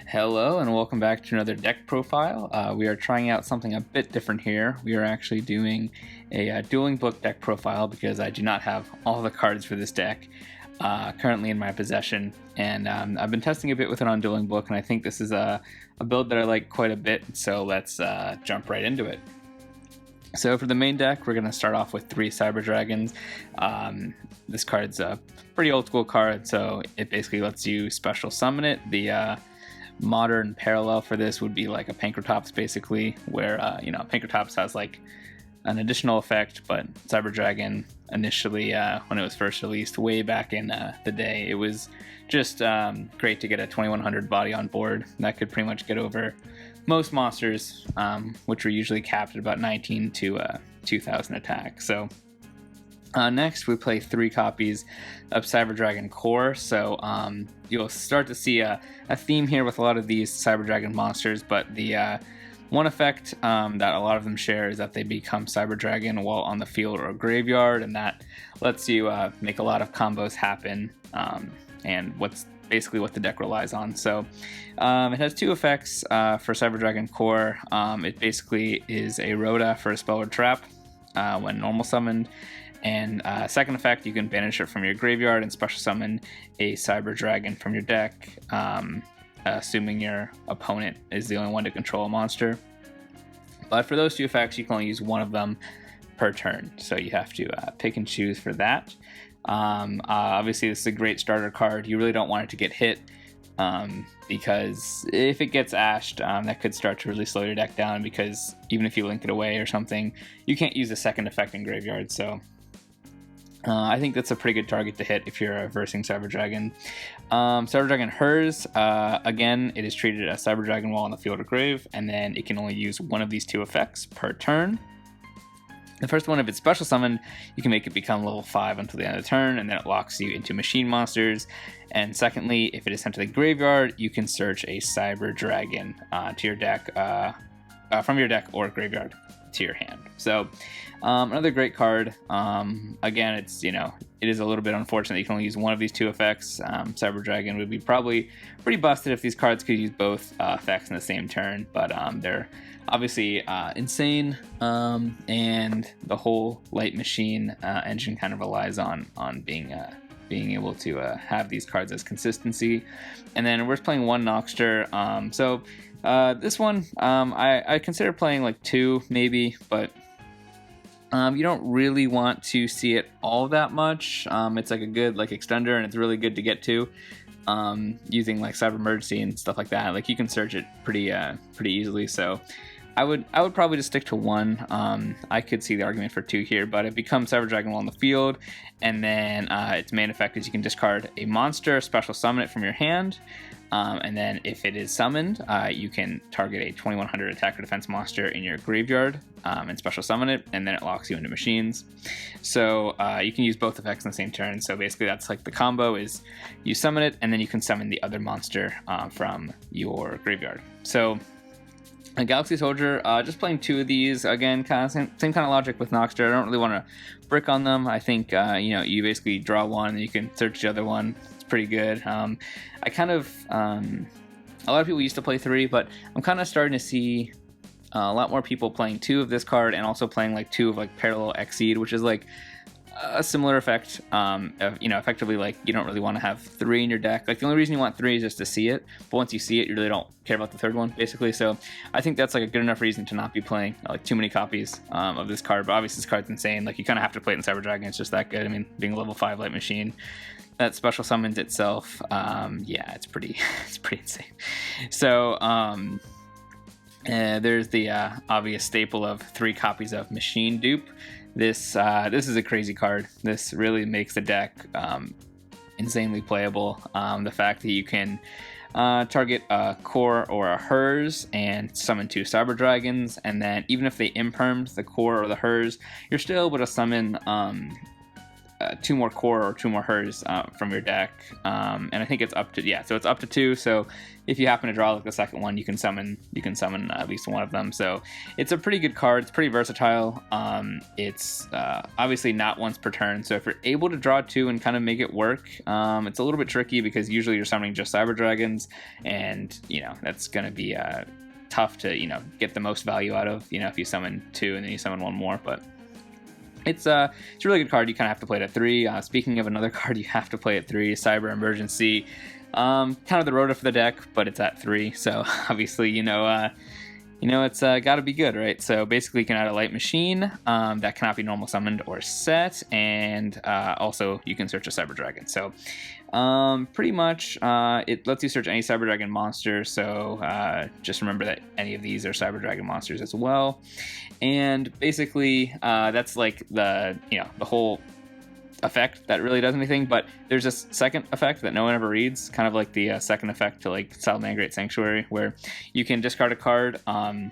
Hello and welcome back to another deck profile. We are trying out something a bit different here. We are actually doing a dueling book deck profile because I do not have all the cards for this deck currently in my possession, and I've been testing a bit with it on dueling book, and I think this is a build that I like quite a bit, so let's jump right into it. So for the main deck, we're going to start off with 3 Cyber Dragons. This card's a pretty old school card, so it basically lets you special summon it. The modern parallel for this would be like a Pankratops, basically, where Pankratops has like an additional effect, but Cyber Dragon initially, when it was first released way back in the day, it was just great to get a 2100 body on board that could pretty much get over most monsters, which were usually capped at about 19 to 2000 attack. So next, we play 3 copies of Cyber Dragon Core. So you'll start to see a theme here with a lot of these Cyber Dragon monsters, but the one effect that a lot of them share is that they become Cyber Dragon while on the field or graveyard, and that lets you make a lot of combos happen, and what's basically what the deck relies on. So it has 2 effects for Cyber Dragon Core. It basically is a Rhoda for a spell or trap when normal summoned. And second effect, you can banish it from your graveyard and special summon a Cyber Dragon from your deck, assuming your opponent is the only one to control a monster. But for those 2 effects, you can only use one of them per turn, so you have to pick and choose for that. Obviously, this is a great starter card. You really don't want it to get hit, because if it gets ashed, that could start to really slow your deck down, because even if you link it away or something, you can't use the second effect in graveyard. So I think that's a pretty good target to hit if you're versing Cyber Dragon. Cyber Dragon Hers, again, it is treated as Cyber Dragon while on the field or grave, and then it can only use one of these 2 effects per turn. The first one, if it's special summoned, you can make it become level 5 until the end of the turn, and then it locks you into machine monsters. And secondly, if it is sent to the graveyard, you can search a Cyber Dragon to your deck, from your deck or graveyard to your hand. So another great card. Again, it is a little bit unfortunate you can only use one of these 2 effects. Cyber Dragon would be probably pretty busted if these cards could use both effects in the same turn, but they're obviously insane, and the whole light machine engine kind of relies on being able to have these cards as consistency. And then we're playing 1 Noxter. This one, I consider playing like 2 maybe, but you don't really want to see it all that much. It's like a good extender, and it's really good to get to using like Cyber Emergency and stuff like that. Like, you can search it pretty easily. So I would probably just stick to 1. I could see the argument for 2 here, but it becomes Cyber Dragon while on the field, and then its main effect is you can discard a monster, special summon it from your hand, and then if it is summoned, you can target a 2100 attack or defense monster in your graveyard and special summon it, and then it locks you into machines. So you can use both effects in the same turn. So basically, that's like the combo is you summon it, and then you can summon the other monster from your graveyard. So a Galaxy Soldier, just playing 2 of these. Again, kind of same kind of logic with Noxter. I don't really want to brick on them. I think you basically draw one and you can search the other one. It's pretty good. I kind of a lot of people used to play 3, but I'm kind of starting to see a lot more people playing 2 of this card, and also playing like 2 of like Parallel Exceed, which is like a similar effect. Effectively, like, you don't really want to have 3 in your deck. Like, the only reason you want 3 is just to see it, but once you see it, you really don't care about the third one, basically. So I think that's like a good enough reason to not be playing like too many copies of this card. But obviously, this card's insane. Like, you kind of have to play it in Cyber Dragon. It's just that good. I mean, being a level 5 light machine that special summons itself, it's pretty insane. So there's the obvious staple of 3 copies of Machine Dupe. This is a crazy card. This really makes the deck insanely playable. The fact that you can target a Core or a Hers and summon 2 Cyber Dragons, and then even if they impermed the Core or the Hers, you're still able to summon 2 more core or 2 more hers from your deck, and I think it's up to so it's up to 2. So if you happen to draw like the second one, you can summon at least one of them. So it's a pretty good card. It's pretty versatile. It's obviously not once per turn. So if you're able to draw 2 and kind of make it work, it's a little bit tricky because usually you're summoning just Cyber Dragons, and that's going to be tough to get the most value out of if you summon 2 and then you summon 1 more. But it's a really good card. You kind of have to play it at 3. Speaking of another card you have to play at 3, Cyber Emergency. Kind of the rota for the deck, but it's at 3. So obviously, it's got to be good, right? So basically, you can add a light machine that cannot be normal summoned or set, and also you can search a Cyber Dragon. So pretty much, it lets you search any Cyber Dragon monster. So just remember that any of these are Cyber Dragon monsters as well. And basically, that's like the whole effect that really does anything. But there's a second effect that no one ever reads, kind of like the second effect to like Salamangreat Sanctuary, where you can discard a card and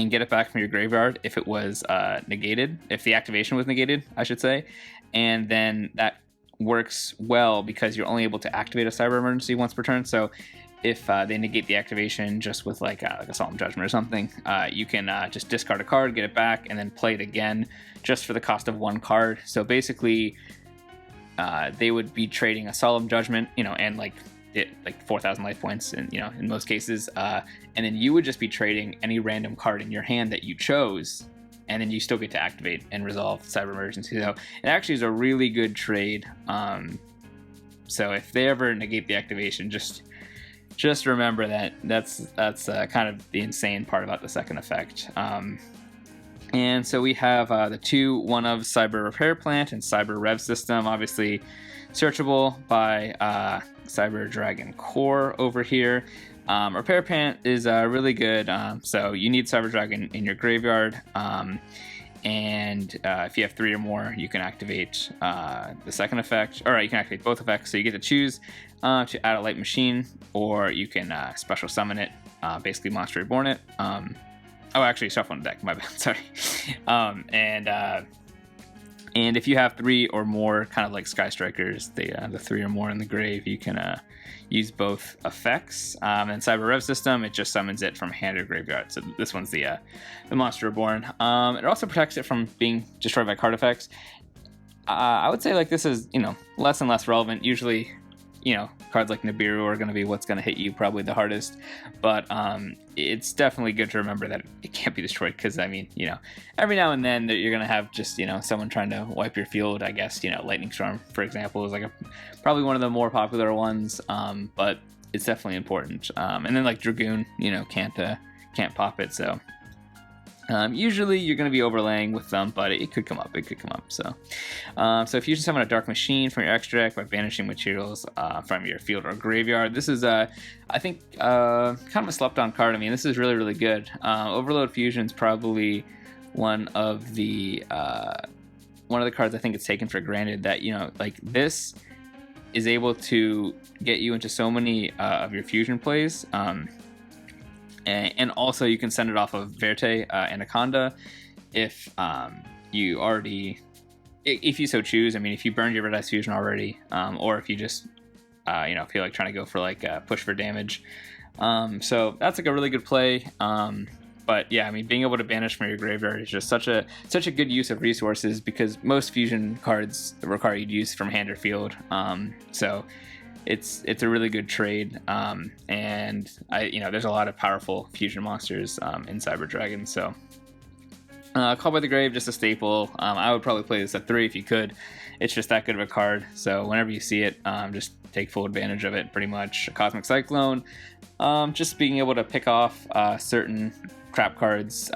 get it back from your graveyard if it was negated, if the activation was negated, I should say. And then that works well because you're only able to activate a Cyber Emergency once per turn. So if they negate the activation just with like a Solemn Judgment or something, you can just discard a card, get it back, and then play it again just for the cost of 1 card. So basically, they would be trading a Solemn Judgment, and like 4,000 life points, and in most cases, and then you would just be trading any random card in your hand that you chose, and then you still get to activate and resolve Cyber Emergency. So it actually is a really good trade. So if they ever negate the activation, just remember that's kind of the insane part about the second effect. And so we have the 2 1-of Cyber Repair Plant and Cyber Rev System, obviously searchable by Cyber Dragon Core over here. Repair Plant is really good. So you need Cyber Dragon in your graveyard. And if you have 3 or more, you can activate the second effect. All right, you can activate both effects. So you get to choose to add a light machine, or you can special summon it, basically Monster Reborn it. Actually, shuffle on the deck. My bad. Sorry. And if you have 3 or more, kind of like Sky Strikers, the 3 or more in the grave, you can use both effects. And Cyber Rev System, it just summons it from hand or graveyard. So this one's the Monster Reborn. It also protects it from being destroyed by card effects. I would say like this is less and less relevant. Usually, cards like Nibiru are going to be what's going to hit you probably the hardest. But it's definitely good to remember that it can't be destroyed, because every now and then that you're going to have just someone trying to wipe your field. I guess Lightning Storm, for example, is like probably one of the more popular ones, but it's definitely important. And then like Dragoon, can't pop it. So usually you're going to be overlaying with them, but it could come up. So if you just summon a Dark Machine from your extra deck by banishing materials from your field or graveyard, this is I think kind of a slept on card. I mean, this is really, really good. Overload Fusion is probably one of the cards I think it's taken for granted that like this is able to get you into so many of your fusion plays. And also you can send it off of Verte Anaconda if you already, if you so choose. I mean, if you burned your Red Eyes Fusion already, or if you just feel like trying to go for like push for damage. So that's like a really good play. But yeah, I mean, being able to banish from your graveyard is just such a good use of resources, because most fusion cards require you to use from hand or field. So it's a really good trade, and there's a lot of powerful fusion monsters in Cyber Dragon. So Call by the Grave, just a staple. I would probably play this at 3 if you could. It's just that good of a card. So whenever you see it, just take full advantage of it. Pretty much. Cosmic Cyclone, just being able to pick off certain trap cards,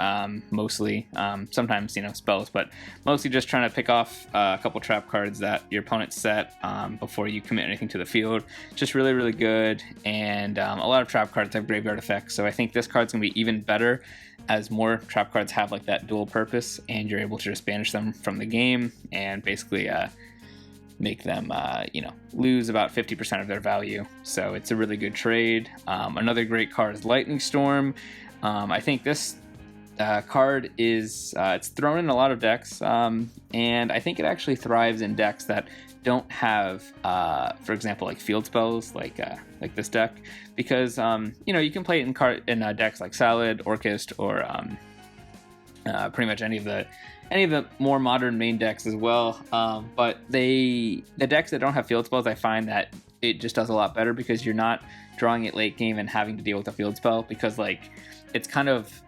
mostly, sometimes spells, but mostly just trying to pick off a couple trap cards that your opponent set before you commit anything to the field. Just really, really good. And a lot of trap cards have graveyard effects, so I think this card's gonna be even better as more trap cards have like that dual purpose, and you're able to just banish them from the game and basically make them lose about 50% of their value. So it's a really good trade. Another great card is Lightning Storm. I think this card is it's thrown in a lot of decks, and I think it actually thrives in decks that don't have, for example, like field spells, like this deck, because you can play it in decks like Salad, Orchest, or pretty much any of the more modern main decks as well. But the decks that don't have field spells, I find that it just does a lot better because you're not drawing it late game and having to deal with a field spell, because like it's kind of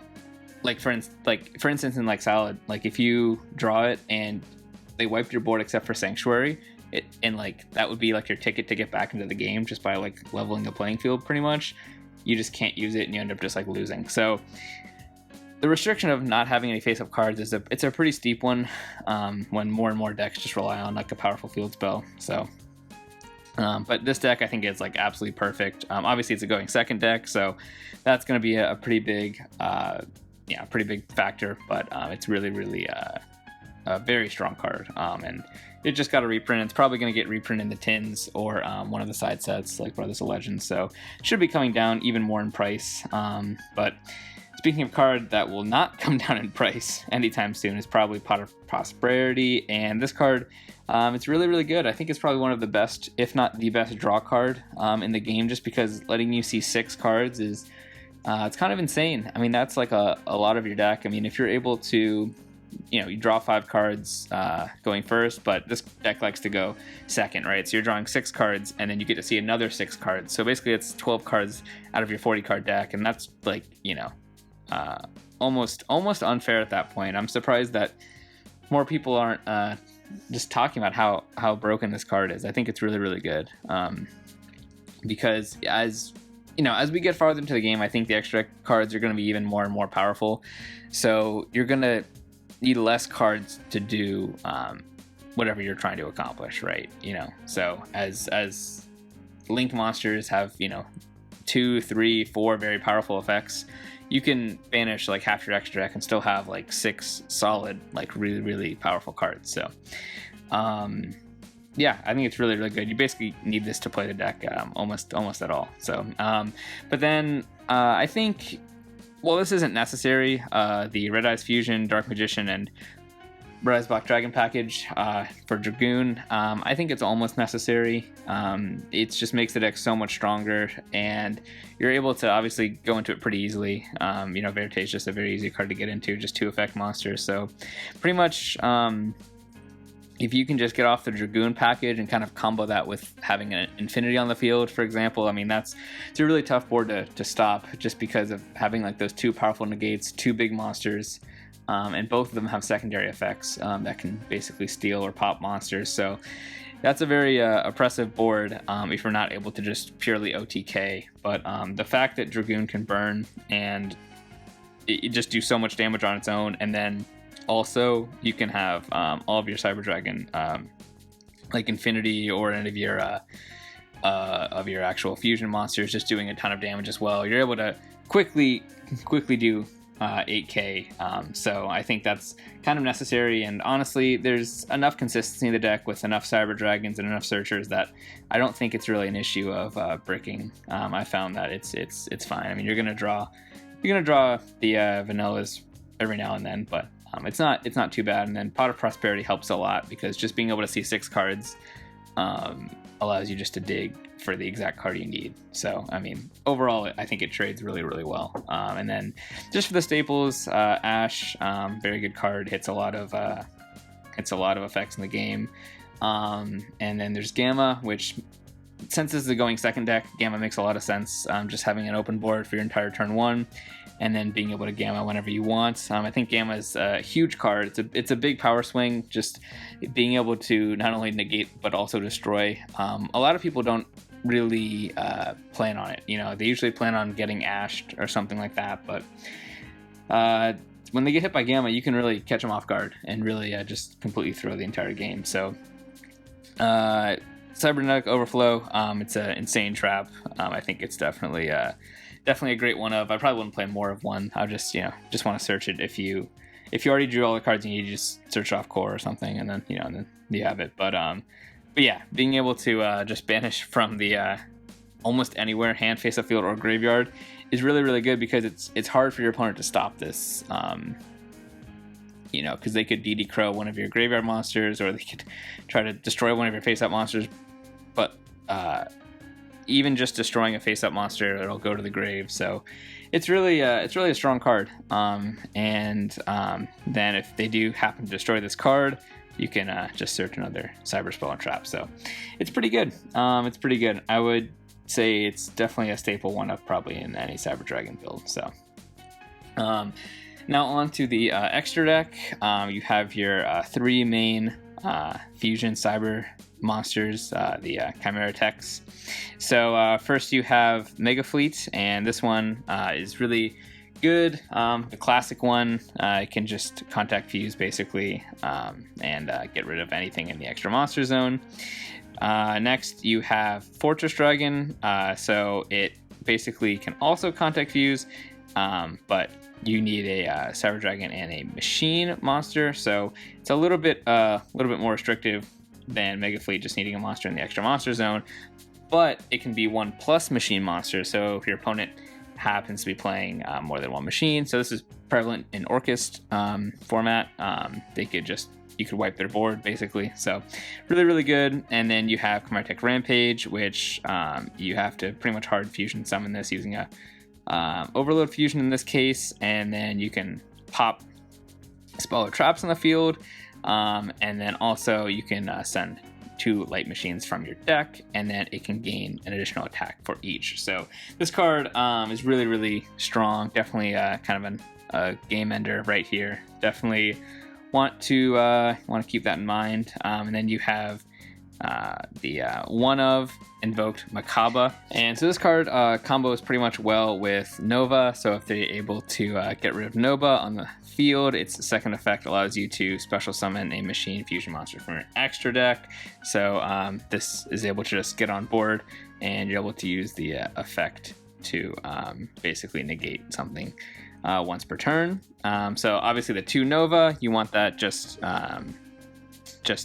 like for instance in like Salad, like if you draw it and they wiped your board except for Sanctuary, and like that would be like your ticket to get back into the game just by like leveling the playing field pretty much. You just can't use it and you end up just like losing. So the restriction of not having any face-up cards is it's a pretty steep one, when more and more decks just rely on like a powerful field spell. So but this deck I think is like absolutely perfect. Obviously it's a going second deck, so that's going to be a pretty big pretty big factor, but it's really a very strong card, and it just got a reprint. It's probably going to get reprinted in the tins or one of the side sets like Brothers of Legends, so it should be coming down even more in price. But speaking of card that will not come down in price anytime soon is probably Pot of Prosperity, and this card, it's really good. I think it's probably one of the best, if not the best, draw card in the game, just because letting you see 6 cards is it's kind of insane. I mean, that's like a lot of your deck. I mean, if you're able to, you draw 5 cards going first, but this deck likes to go second, right? So you're drawing 6 cards and then you get to see another 6 cards. So basically it's 12 cards out of your 40 card deck, and that's like, almost unfair at that point. I'm surprised that more people aren't just talking about how broken this card is. I think it's really good, because as we get farther into the game, I think the extra cards are going to be even more and more powerful. So you're going to need less cards to do whatever you're trying to accomplish, right? So as linked monsters have 2, 3, 4 very powerful effects, you can banish like half your extra deck and still have like 6 solid, like really powerful cards. So yeah, I think it's really good. You basically need this to play the deck almost at all. So but then I think, well, this isn't necessary. The Red Eyes Fusion, Dark Magician, and Red Eyes Black Dragon package for Dragoon, I think it's almost necessary. It just makes the deck so much stronger, and you're able to obviously go into it pretty easily. Verte is just a very easy card to get into, just 2 effect monsters. So pretty much if you can just get off the Dragoon package and kind of combo that with having an Infinity on the field, for example, I mean, it's a really tough board to stop, just because of having like those 2 powerful negates, 2 big monsters, and both of them have secondary effects that can basically steal or pop monsters. So that's a very oppressive board if you're not able to just purely OTK. But the fact that Dragoon can burn and it just do so much damage on its own, and then also you can have all of your Cyber Dragon like Infinity or any of your actual fusion monsters just doing a ton of damage as well. You're able to quickly do 8k, so I think that's kind of necessary. And honestly, there's enough consistency in the deck with enough Cyber Dragons and enough Searchers that I don't think it's really an issue of bricking. I found that it's fine. I mean, you're gonna draw the vanillas every now and then, but it's not too bad. And then Pot of Prosperity helps a lot, because just being able to see 6 cards allows you just to dig for the exact card you need. So I mean, overall I think it trades really well. And then just for the staples, Ash, very good card, hits a lot of effects in the game. And then there's Gamma, which, since this is a going second deck, Gamma makes a lot of sense. Just having an open board for your entire turn 1, and then being able to Gamma whenever you want. I think Gamma is a huge card. It's a big power swing, just being able to not only negate but also destroy. A lot of people don't really plan on it. They usually plan on getting ashed or something like that, but when they get hit by Gamma, you can really catch them off guard and really just completely throw the entire game. So Cybernetic Overflow, it's an insane trap. I think it's definitely a great one of. I probably wouldn't play more of one. I just want to search it. If you already drew all the cards you need, you just search off core or something, and then and then you have it. But yeah, being able to just banish from the almost anywhere, hand, face up field, or graveyard, is really, really good because it's hard for your opponent to stop this. You know, because they could DD Crow one of your graveyard monsters, or they could try to destroy one of your face up monsters. But even just destroying a face up monster, it'll go to the grave. So it's really a strong card. Then if they do happen to destroy this card, you can just search another Cyber Spell and Trap. So it's pretty good. It's pretty good. I would say it's definitely a staple one-up probably in any Cyber Dragon build. So now on to the extra deck. You have your 3 main fusion cyber monsters, the Chimera Techs. So first you have Mega Fleet, and this one is really good. The classic one, it can just contact fuse basically, and get rid of anything in the extra monster zone. Next you have Fortress Dragon, so it basically can also contact fuse, but you need a Cyber Dragon and a machine monster, so it's a little bit more restrictive than Mega Fleet just needing a monster in the extra monster zone. But it can be 1+ machine monster, so if your opponent happens to be playing more than one machine, so this is prevalent in Orchest format, you could wipe their board basically. So really, really good. And then you have Chimera Tech Rampage, which you have to pretty much hard fusion summon this using a Overload Fusion in this case, and then you can pop Spell or Traps on the field, and then also you can send 2 light machines from your deck, and then it can gain an additional attack for each. So this card is really, really strong. Definitely kind of a game ender right here. Definitely want to keep that in mind. And then you have the one of Invoked Makaba, and so this card combos pretty much well with Nova. So if they're able to get rid of Nova on the field, its second effect allows you to special summon a machine fusion monster from your extra deck. So this is able to just get on board, and you're able to use the effect to basically negate something once per turn. So obviously the 2 Nova, you want that just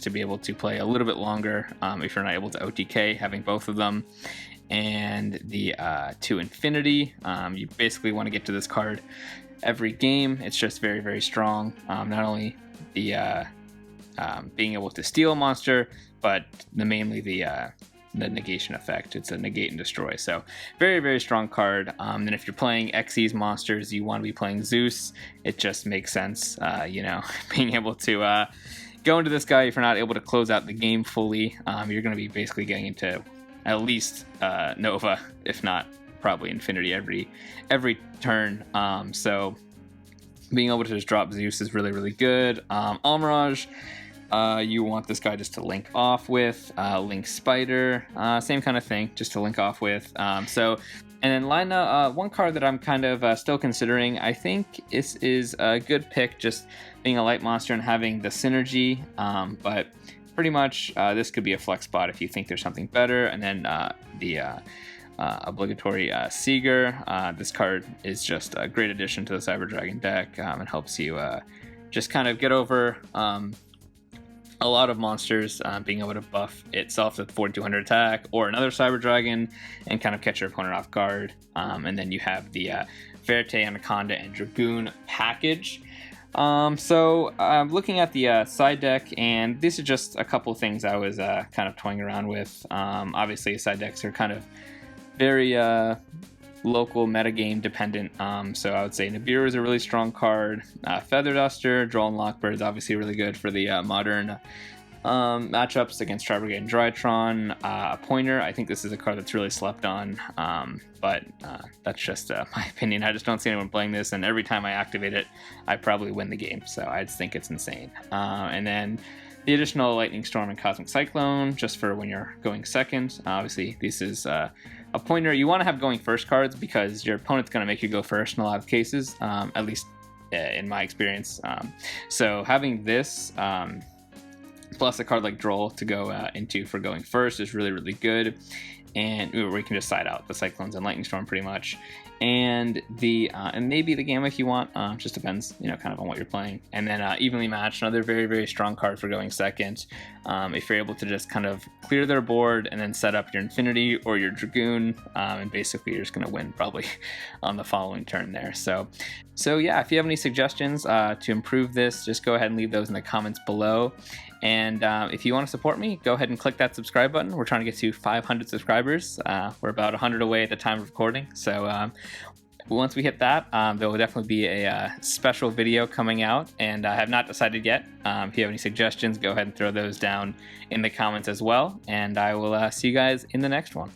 to be able to play a little bit longer if you're not able to OTK, having both of them. And the 2 Infinity, you basically want to get to this card every game. It's just very, very strong. Not only the being able to steal a monster, but mainly the negation effect. It's a negate and destroy. So very, very strong card. And if you're playing Xyz monsters, you want to be playing Zeus. It just makes sense, you know, being able to go into this guy. If you're not able to close out the game fully, you're going to be basically getting into at least Nova, if not probably Infinity every turn. So being able to just drop Zeus is really, really good. Almirage, you want this guy just to link off with. Link Spider, same kind of thing, just to link off with. And then Lina, one card that I'm kind of still considering. I think this is a good pick, just being a light monster and having the synergy, but pretty much this could be a flex spot if you think there's something better. And then the obligatory Seeger. This card is just a great addition to the Cyber Dragon deck. It helps you just kind of get over a lot of monsters, being able to buff itself with 4200 attack or another Cyber Dragon and kind of catch your opponent off guard. And then you have the Verte, Anaconda, and Dragoon package. So I'm looking at the side deck, and these are just a couple of things I was kind of toying around with. Obviously, side decks are kind of very local metagame dependent. So I would say Nibiru is a really strong card. Feather Duster, Droll and Lockbird is obviously really good for the modern matchups against Tri-Brigade and Drytron. A Pointer, I think this is a card that's really slept on, but that's just my opinion. I just don't see anyone playing this, and every time I activate it, I probably win the game, so I just think it's insane. And then the additional Lightning Storm and Cosmic Cyclone, just for when you're going second. Obviously, this is a Pointer. You want to have going first cards because your opponent's going to make you go first in a lot of cases, at least in my experience. So having this, plus a card like Droll to go into for going first is really, really good. and where you can just side out the Cyclones and Lightning Storm pretty much. And the and maybe the Gamma if you want, just depends, you know, kind of on what you're playing. And then Evenly Matched, another very, very strong card for going second. If you're able to just kind of clear their board and then set up your Infinity or your Dragoon, and basically you're just going to win probably on the following turn there. So yeah, if you have any suggestions to improve this, just go ahead and leave those in the comments below. And if you want to support me, go ahead and click that subscribe button. We're trying to get to 500 subscribers. We're about 100 away at the time of recording. So once we hit that, there will definitely be a special video coming out, and I have not decided yet. If you have any suggestions, go ahead and throw those down in the comments as well. And I will see you guys in the next one.